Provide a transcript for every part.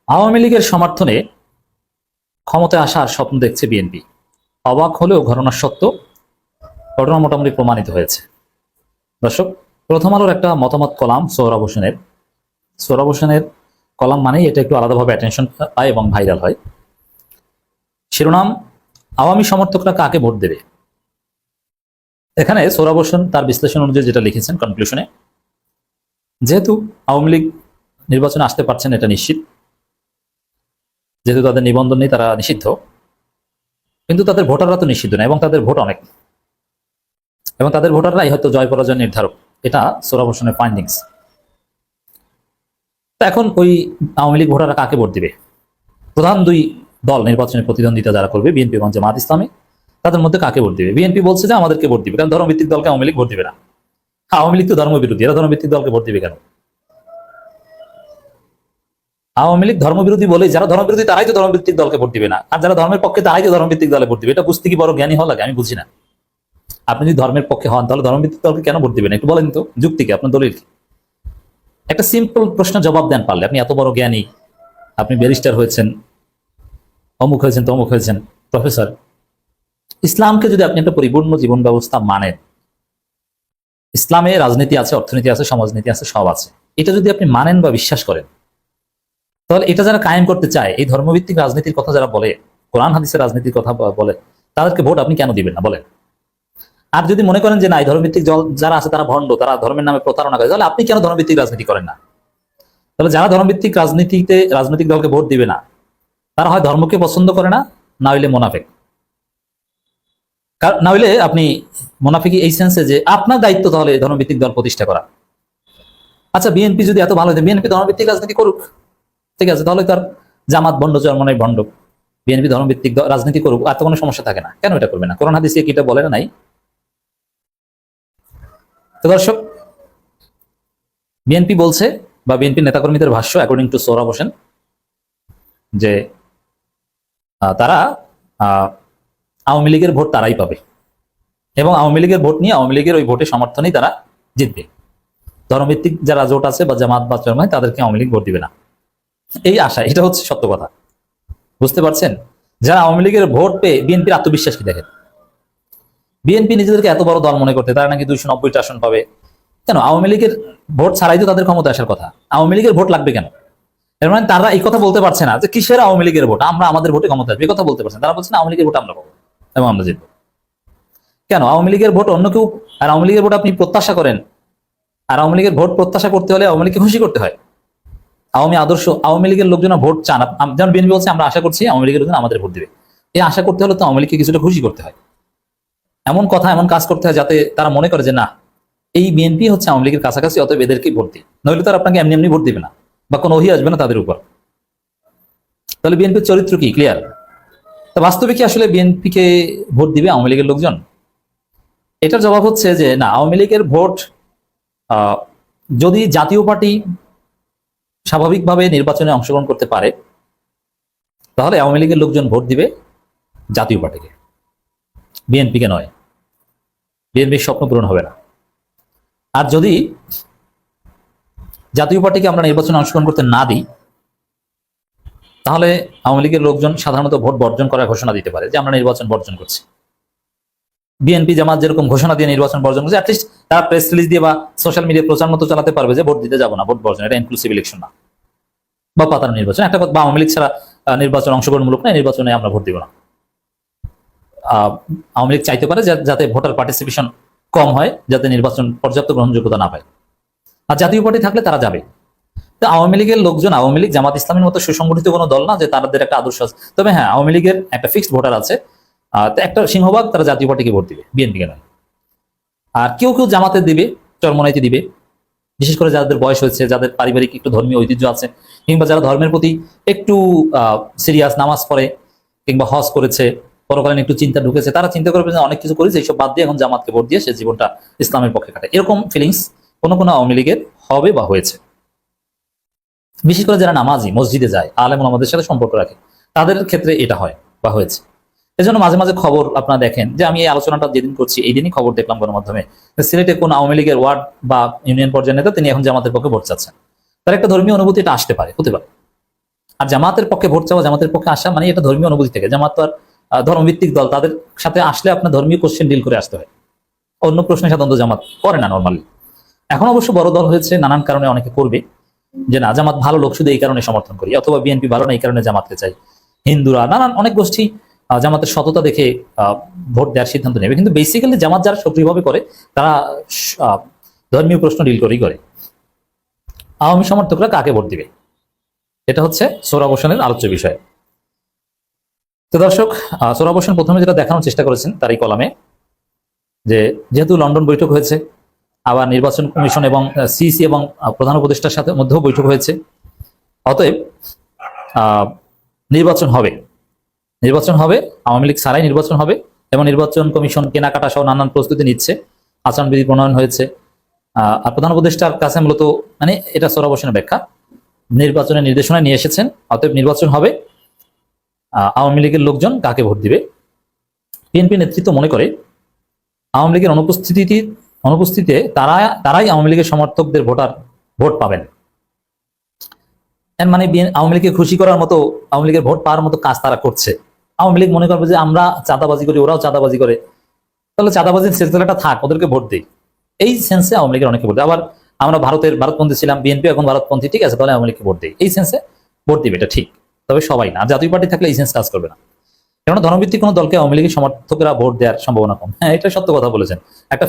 আওয়ামী লীগের সমর্থনে ক্ষমতায় আসার স্বপ্ন দেখছে বিএনপি। অবাক হলেও ঘটনা সত্য, ঘটনা মোটামুটি প্রমাণিত হয়েছে। দর্শক, প্রথম আলোর একটা মতামত কলাম সোহরাব হোসেনের কলাম মানেই এটা একটু আলাদাভাবে অ্যাটেনশন পায় এবং ভাইরাল হয়। শিরোনাম, আওয়ামী সমর্থকরা কাকে ভোট দেবে। এখানে সোহরাব হোসেন তার বিশ্লেষণ অনুযায়ী যেটা লিখেছেন কনক্লুশনে, যেহেতু আওয়ামী লীগ নির্বাচনে আসতে পারছেন এটা নিশ্চিত, যেহেতু তাদের নিবন্ধন নেই তারা নিষিদ্ধ, কিন্তু তাদের ভোটাররা তো নিষিদ্ধ না এবং তাদের ভোট অনেক, এবং তাদের ভোটাররাই হয়তো জয় পরাজয় নির্ধারক। এটা সোহরাব হোসেনের ফাইন্ডিংস। এখন ওই আওয়ামী লীগ ভোটাররা কাকে ভোট দিবে? প্রধান দুই দল নির্বাচনে প্রতিদ্বন্দ্বিতা যারা করবে, বিএনপি এবং জামাত ইসলামী, তাদের মধ্যে কাকে ভোট দিবে? বিএনপি বলছে যে আমাদেরকে ভোট দিবে, কারণ ধর্মভিত্তিক দলকে আওয়ামী লীগ ভোট দিবে না। আওয়ামী লীগ তো ধর্মবিরোধী, এরা ধর্মভিত্তিক দলকে ভোট দিবে কেন? আওয়ামী লীগ ধর্মবিরোধী বলে, যারা ধর্মবিরোধী তারাই তো ধর্মভিত্তিক দলকে ভোট দিবে না, আর যারা ধর্মের পক্ষে তারাই তো ধর্মভিত্তিক দলে ভোট দিবে। এটা বুঝতে কি বড় জ্ঞানী হওয়া লাগে? আমি বুঝি না। আপনি যদি ধর্মের পক্ষে হন তাহলে ধর্মভিত্তিক দলকে কেন ভোট দিবেন? একটু বলেন তো, যুক্তি কি? আপনার দলিল কি? একটা সিম্পল প্রশ্ন জবাব দেন পারলে। আপনি এত বড় জ্ঞানী, আপনি ব্যারিস্টার হয়েছেন, অমুক হয়েছেন, তমুক হয়েছেন, প্রফেসর। ইসলামকে যদি আপনি একটা পরিপূর্ণ জীবন ব্যবস্থা মানেন, ইসলামে রাজনীতি আছে, অর্থনীতি আছে, সমাজনীতি আছে, সব আছে, এটা যদি আপনি মানেন বা বিশ্বাস করেন, তাহলে এটা যারা কায়েম করতে চায়, এই ধর্মভিত্তিক রাজনীতির কথা যারা বলে, কোরআন হাদিসের রাজনীতির কথা বলে, তাদেরকে ভোট আপনি কেন দিবেন না বলেন? আর যদি মনে করেন যে না, এই ধর্মভিত্তিক দল যারা আছে তারা ভণ্ড, তারা ধর্মের নামে প্রতারণা করে, তাহলে আপনি কেন ধর্মভিত্তিক রাজনীতি করেন না? তাহলে যারা ধর্মভিত্তিক রাজনৈতিক দলকে ভোট দিবে না, তারা হয় ধর্মকে পছন্দ করে না, না হইলে মোনাফেক। না হইলে আপনি মোনাফিকি এই সেন্সে যে আপনার দায়িত্ব তাহলে ধর্মভিত্তিক দল প্রতিষ্ঠা করা। আচ্ছা, বিএনপি যদি এত ভালো হয়, বিএনপি ধর্মভিত্তিক রাজনীতি করুক, ঠিক আছে, তাহলে তার জামাত ভণ্ড, চরমনাই ভণ্ড, বিএনপি ধর্মভিত্তিক রাজনীতি করুক, এত কোনো সমস্যা থাকে না। কেন এটা করবে না? কোরআন হাদিসে কি এটা বলে না? নাই? তো দর্শক, বিএনপি বলছে, বা বিএনপি নেতাকর্মীদের ভাষ্য অ্যাকর্ডিং টু সোহরাব হোসেন, যে তারা আওয়ামী লীগের ভোট তারাই পাবে, এবং আওয়ামী লীগের ভোট নিয়ে আওয়ামী লীগের ওই ভোটের সমর্থনেই তারা জিতবে। ধর্মভিত্তিক যারা জোট আছে বা জামাত বা চরমায়, তাদেরকে আওয়ামী লীগ ভোট দিবে না, এই আশা। এটা হচ্ছে সত্য কথা। বুঝতে পারছেন? যারা আওয়ামী লীগের ভোট পেয়ে বিএনপির আত্মবিশ্বাস কি দেখেন। বিএনপি নিজেদেরকে এত বড় দল মনে করতে, তারা নাকি 290টা আসন পাবে। কেন? আওয়ামী লীগের ভোট ছাড়াই তো তাদের ক্ষমতা আসার কথা। আওয়ামী লীগের ভোট লাগবে কেন? এর মানে তারা এই কথা বলতে পারছে না যে কিসের আওয়ামী লীগের ভোট, আমরা আমাদের ভোটে ক্ষমতা আসবে, এই কথা বলতে পারছেন। তারা বলছে না, আওয়ামী লীগের ভোট আমরা পাবো এবং আমরা জিতবো। কেন? আওয়ামী লীগের ভোট অন্য কেউ, আর আওয়ামী লীগের ভোট আপনি প্রত্যাশা করেন, আর আওয়ামী লীগের ভোট প্রত্যাশা করতে হলে আওয়ামী লীগকে খুশি করতে হয়। আওয়ামী লীগের লোকজন ভোট চান, যেমন বিএনপি বলছে আমরা আশা করছি আওয়ামী লীগের লোকজন আমাদের ভোট দিবে। এই আশা করতে হলে তো আওয়ামী লীগকে কিছুটা খুশি করতে হয়, এমন কথা এমন কাজ করতে হয় যাতে তারা মনে করে যে না, এই বিএনপি হচ্ছে আওয়ামী লীগের কাছাকাছি, অতএব এদেরকেই ভোট দিই। নইলে তারা আপনাকে এমনি এমনি ভোট দিবে না, বা কোনো ওহি আসবে না তাদের উপর। তাহলে বিএনপির চরিত্র কি ক্লিয়ার? তা বাস্তবে কি আসলে বিএনপিকে ভোট দিবে আওয়ামী লীগের লোকজন? এটার জবাব হচ্ছে যে না, আওয়ামী লীগের ভোট যদি জাতীয় পার্টি স্বাভাবিকভাবে নির্বাচনে অংশগ্রহণ করতে পারে, তাহলে আওয়ামী লীগের লোকজন ভোট দিবে জাতীয় পার্টিকে, বিএনপিকে নয়। বিএনপির স্বপ্ন পূরণ হবে না। আর যদি জাতীয় পার্টিকে আমরা নির্বাচনে অংশগ্রহণ করতে না দিই, তাহলে আওয়ামী লীগের লোকজন সাধারণত ভোট বর্জন করার ঘোষণা দিতে পারে যে আমরা নির্বাচন বর্জন করছি। বিএনপি জামাত যেরকম ঘোষণা দিয়ে নির্বাচন বর্জন করছে, অ্যাটলিস্ট তারা প্রেস রিলিজ দিয়ে বা সোশ্যাল মিডিয়া প্রচার মতো চালাতে পারবে যে ভোট দিতে যাবো না, ভোট বর্জন, এটা ইনক্লুসিভ ইলেকশন না, বা পাতানো নির্বাচন একটা, বা আওয়ামী লীগ ছাড়া নির্বাচন অংশগ্রহণমূলক নয়, নির্বাচনে আমরা ভোট দিব না। আওয়ামী লীগ চাইতে পারে যাতে ভোটার পার্টিসিপেশন কম হয়, যাতে নির্বাচন পর্যাপ্ত গ্রহণযোগ্যতা না পায়। আর জাতীয় পার্টি থাকলে তারা যাবে। তো আওয়ামী লীগের লোকজন, আওয়ামী লীগ জামাত ইসলামের মতো সুসংগঠিত কোনো দল না যে তাদের একটা আদর্শ আছে। তবে হ্যাঁ, আওয়ামী লীগের একটা ফিক্সড ভোটার আছে, একটা সিংহভাগ তারা জাতীয় পার্টিকে ভোট দিবে, বিএনপিকে নয়। আর কেউ কেউ জামাতে দিবে, চরমনাইতে দিবে, বিশেষ করে যাদের বয়স হয়েছে, যাদের পারিবারিক একটু ধর্মীয় ঐতিহ্য আছে, কিংবা যারা ধর্মের প্রতি একটু সিরিয়াস, নামাজ পড়ে কিংবা হজ করেছে, পরকালীন একটু চিন্তা ঢুকেছে, তারা চিন্তা করবে যে অনেক কিছু করেছে, এইসব বাদ দিয়ে এখন জামাতকে ভোট দিয়ে সে জীবনটা ইসলামের পক্ষে কাটে। এরকম ফিলিংস কোনো কোনো আওয়ামী লীগের হবে বা হয়েছে। বিশেষ করে যারা নামাজি, মসজিদে যায়, আলেম ওলামাদের সাথে সম্পর্ক রাখে, তাদের ক্ষেত্রে এটা হয় বা হয়েছে। এজন্য মাঝে মাঝে খবর আপনারা দেখেন, যে আমি এই আলোচনাটা যেদিন করছি এই দিনই খবর দেখলাম গণমাধ্যমে, সিলেটে কোন আওয়ামী লীগের ওয়ার্ড বা ইউনিয়ন পর্যায়ের নেতা তিনি এখন জামাতের পক্ষে ভোট চাচ্ছেন। তার একটা ধর্মীয় অনুভূতি এটা আসতে পারে, হতে পারে। আর জামাতের পক্ষে ভোট চাওয়া, জামাতের পক্ষে আসা মানে এটা ধর্মীয় অনুভূতি থেকে। জামাত তো আর ধর্মভিত্তিক দল, তাদের সাথে আসলে আপনার ধর্মীয় কোশ্চেন ডিল করে আসতে হয়, অন্য প্রশ্নের সাধারণত জামাত করে না নর্মালি। এখন অবশ্য বড় দল হয়েছে, নানান কারণে অনেকে করবে যে না জামাত ভালো লোক, শুধু এই কারণে সমর্থন করি, অথবা বিএনপি ভালো না এই কারণে জামাতকে চাই। হিন্দুরা, নানান অনেক গোষ্ঠী জামাতের সততা দেখে ভোট দেওয়ার সিদ্ধান্ত নেবে। কিন্তু বেসিক্যালি জামাত যারা সক্রিয়ভাবে করে তারা ধর্মীয় প্রশ্ন ডিল করেই করে। আওয়ামী সমর্থকরা কাকে ভোট দিবে, এটা হচ্ছে সোহরাব হোসেনের আলোচ্য বিষয়। তো দর্শক, সোহরাব হোসেন প্রথমে যেটা দেখানোর চেষ্টা করেছেন তার এই কলামে, যে যেহেতু লন্ডন বৈঠক হয়েছে, আবার নির্বাচন কমিশন এবং সিইসি এবং প্রধান উপদেষ্টার সাথে মধ্যেও বৈঠক হয়েছে, অতএব নির্বাচন হবে, নির্বাচন হবে, আওয়ামী লীগ ছাড়াই নির্বাচন হবে, এবং নির্বাচন কমিশন কেনাকাটা সহ নানান প্রস্তুতি নিচ্ছে, আচরণবিধি প্রণয়ন হয়েছে। আর প্রধান উপদেষ্টার কাছে মূলত মানে এটা সোহরাব হোসেনের ব্যাখ্যা, নির্বাচনের নির্দেশনা নিয়ে এসেছেন, অতএব নির্বাচন হবে। আওয়ামী লীগের লোকজন কাকে ভোট দিবে? বিএনপি নেতৃত্ব মনে করে আওয়ামী লীগের অনুপস্থিতিতে তারাই আওয়ামী লীগের সমর্থকদের ভোট পাবেন। এর মানে আওয়ামী লীগকে খুশি করার মতো, আওয়ামী লীগের ভোট পাওয়ার মতো কাজ তারা করছে। আওয়ামী লীগ মনে করবে যে আমরা চাঁদাবাজি করি, ওরাও চাঁদাবাজি করে, তাহলে চাঁদাবাজির সিলসিলাটা থাক, ওদেরকে ভোট দিই, এই সেন্সে আওয়ামী লীগের অনেকে ভোট দেয়। আবার আমরা ভারতপন্থী ছিলাম, বিএনপি এখন ভারতপন্থী, ঠিক আছে, তাহলে আওয়ামী লীগকে ভোট দিই, এই সেন্সে ভোট দিবে, এটা ঠিক। তবে সবাই না, জাতীয় পার্টি থাকলে এই সেন্স কাজ করবে না, কেননা ধর্মভিত্তিক কোনো দলকে আওয়ামী লীগের সমর্থকরা ভোট দেওয়ার সম্ভাবনা কম। হ্যাঁ, এটা সত্য কথা বলেছেন। একটা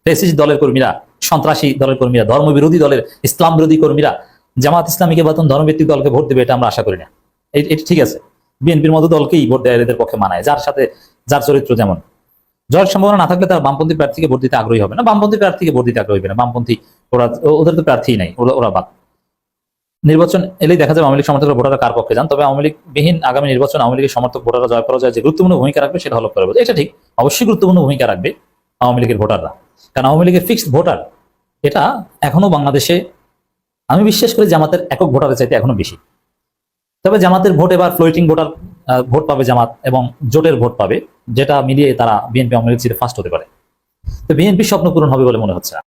ফেসিস্ট দলের কর্মীরা, সন্ত্রাসী দলের কর্মীরা, ধর্মবিরোধী দলের, ইসলাম বিরোধী কর্মীরা জামাত ইসলামীকে বা ধর্মভিত্তিক দলকে ভোট দেবে, এটা আমরা আশা করি না। এটা ঠিক আছে, বিএনপির মতো দলকেই ভোট দেয় এদের পক্ষে মানায়, যার চরিত্র যেমন। জয়ের সম্ভাবনা না থাকলে তার বামপন্থী প্রার্থীকে ভোট দিতে আগ্রহী হবে না, বামপন্থী প্রার্থীকে ভোট দিতে আগ্রহী হবে না, বামপন্থী ওদের তো প্রার্থী নাই, ওরা বাদ। নির্বাচন এলেই দেখা যাবে আওয়ামী লীগ সমর্থক ভোটাররা কার পক্ষে যান। তবে আওয়ামী লীগ বিহীন আগামী নির্বাচন আওয়ামী লীগের সমর্থক ভোটাররা জয় পরাজয় যে গুরুত্বপূর্ণ ভূমিকা রাখবে সেটা হলফ করে বলছে। এটা ঠিক, অবশ্যই গুরুত্বপূর্ণ ভূমিকা রাখবে আওয়ামী লীগের ভোটাররা, কারণ আওয়ামী লীগের ফিক্সড ভোটার এটা এখনো বাংলাদেশে আমি বিশ্বাস করি জামাতের একক ভোটারের চাইতে এখনো বেশি। তবে জামাতের ভোট এবার ফ্লোটিং ভোট পাবে জামাত, এবং জোটের ভোট পাবে, যেটা মিলিয়ে তারা বিএনপি আওয়ামী লীগ সিটে ফার্স্ট হতে পারে। তো বিএনপির স্বপ্ন পূরণ হবে বলে মনে হচ্ছে।